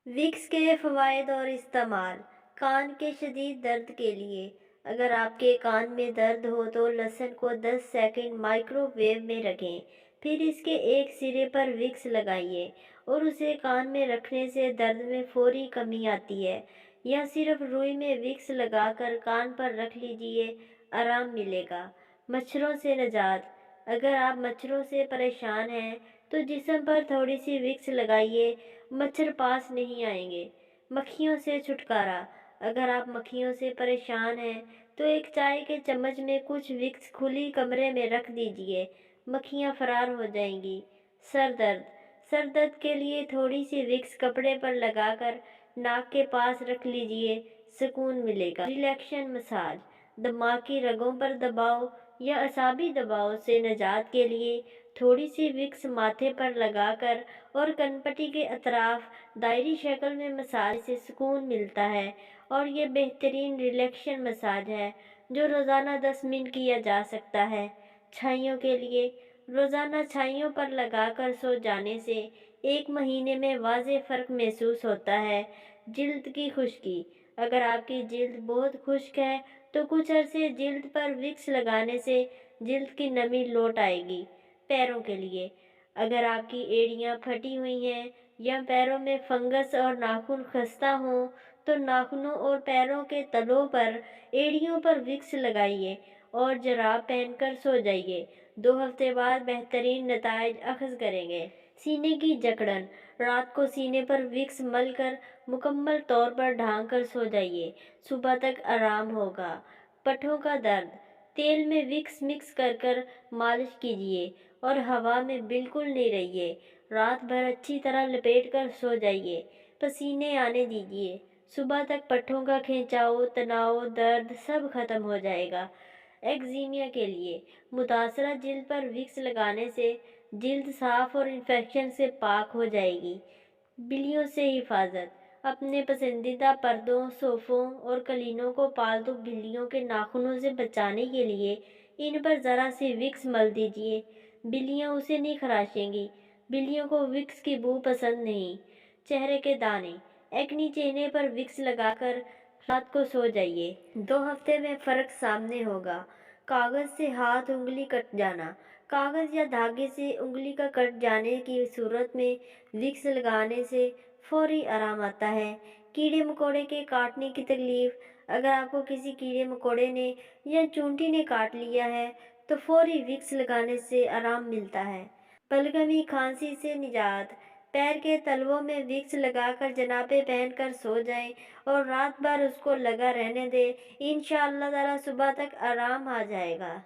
Vicks کے فوائد اور استعمال۔ کان کے شدید درد کے لیے اگر آپ کے کان میں درد ہو تو لہسن کو 10 سیکنڈ مائکرو ویو میں رکھیں، پھر اس کے ایک سرے پر وکس لگائیے اور اسے کان میں رکھنے سے درد میں فوری کمی آتی ہے، یا صرف روئی میں وکس لگا کر کان پر رکھ لیجئے، آرام ملے گا۔ مچھروں سے نجات۔ اگر آپ مچھروں سے پریشان ہیں تو جسم پر تھوڑی سی وکس لگائیے، مچھر پاس نہیں آئیں گے۔ مکھیوں سے چھٹکارا۔ اگر آپ مکھیوں سے پریشان ہیں تو ایک چائے کے چمچ میں کچھ وکس کھلی کمرے میں رکھ دیجئے، مکھیاں فرار ہو جائیں گی۔ سر درد۔ سر درد کے لیے تھوڑی سی وکس کپڑے پر لگا کر ناک کے پاس رکھ لیجئے، سکون ملے گا۔ Relaxation massage. دماغی رگوں پر دباؤ یا اعصابی دباؤ سے نجات کے لیے تھوڑی سی وکس ماتھے پر لگا کر اور کن پٹی کے اطراف دائری شکل میں مساج سے سکون ملتا ہے، اور یہ بہترین ریلیکسیشن مساج ہے جو روزانہ 10 منٹ کیا جا سکتا ہے۔ چھائیوں کے لیے روزانہ چھائیوں پر لگا کر سو جانے سے 1 مہینے میں واضح فرق محسوس ہوتا ہے۔ جلد کی خشکی۔ اگر آپ کی جلد بہت خشک ہے تو کچھ عرصے جلد پر وکس لگانے سے جلد کی نمی لوٹ آئے گی۔ پیروں کے لیے اگر آپ کی ایڑیاں پھٹی ہوئی ہیں یا پیروں میں فنگس اور ناخن خستہ ہوں تو ناخنوں اور پیروں کے تلوؤں پر ایڑیوں پر وکس لگائیے اور جراب پہن کر سو جائیے۔ 2 ہفتے بعد بہترین نتائج اخذ کریں گے۔ سینے کی جکڑن۔ رات کو سینے پر وکس مل کر مکمل طور پر ڈھانک کر سو جائیے، صبح تک آرام ہوگا۔ پٹھوں کا درد۔ تیل میں وکس مکس کر کر مالش کیجئے اور ہوا میں بالکل نہیں رہیے۔ رات بھر اچھی طرح لپیٹ کر سو جائیے، پسینے آنے دیجئے، صبح تک پٹھوں کا کھنچاؤ، تناؤ، درد سب ختم ہو جائے گا۔ ایکزیمیا کے لیے متاثرہ جلد پر وکس لگانے سے جلد صاف اور انفیکشن سے پاک ہو جائے گی۔ بلیوں سے حفاظت۔ اپنے پسندیدہ پردوں، صوفوں اور قالینوں کو پالتو بلیوں کے ناخنوں سے بچانے کے لیے ان پر ذرا سی وکس مل دیجئے، بلیاں اسے نہیں خراشیں گی۔ بلیوں کو وکس کی بو پسند نہیں۔ چہرے کے دانے۔ ایکنی چہرے پر وکس لگا کر رات کو سو جائیے، 2 ہفتے میں فرق سامنے ہوگا۔ کاغذ سے ہاتھ انگلی کٹ جانا۔ کاغذ یا دھاگے سے انگلی کا کٹ جانے کی صورت میں وکس لگانے سے فوری آرام آتا ہے۔ کیڑے مکوڑے کے کاٹنے کی تکلیف۔ اگر آپ کو کسی کیڑے مکوڑے نے یا چونٹی نے کاٹ لیا ہے تو فوری وکس لگانے سے آرام ملتا ہے۔ بلغمی کھانسی سے نجات۔ پیر کے تلوؤں میں وکس لگا کر جنابیں پہن کر سو جائیں اور رات بھر اس کو لگا رہنے دیں، انشاءاللہ تعالی صبح تک آرام آ جائے گا۔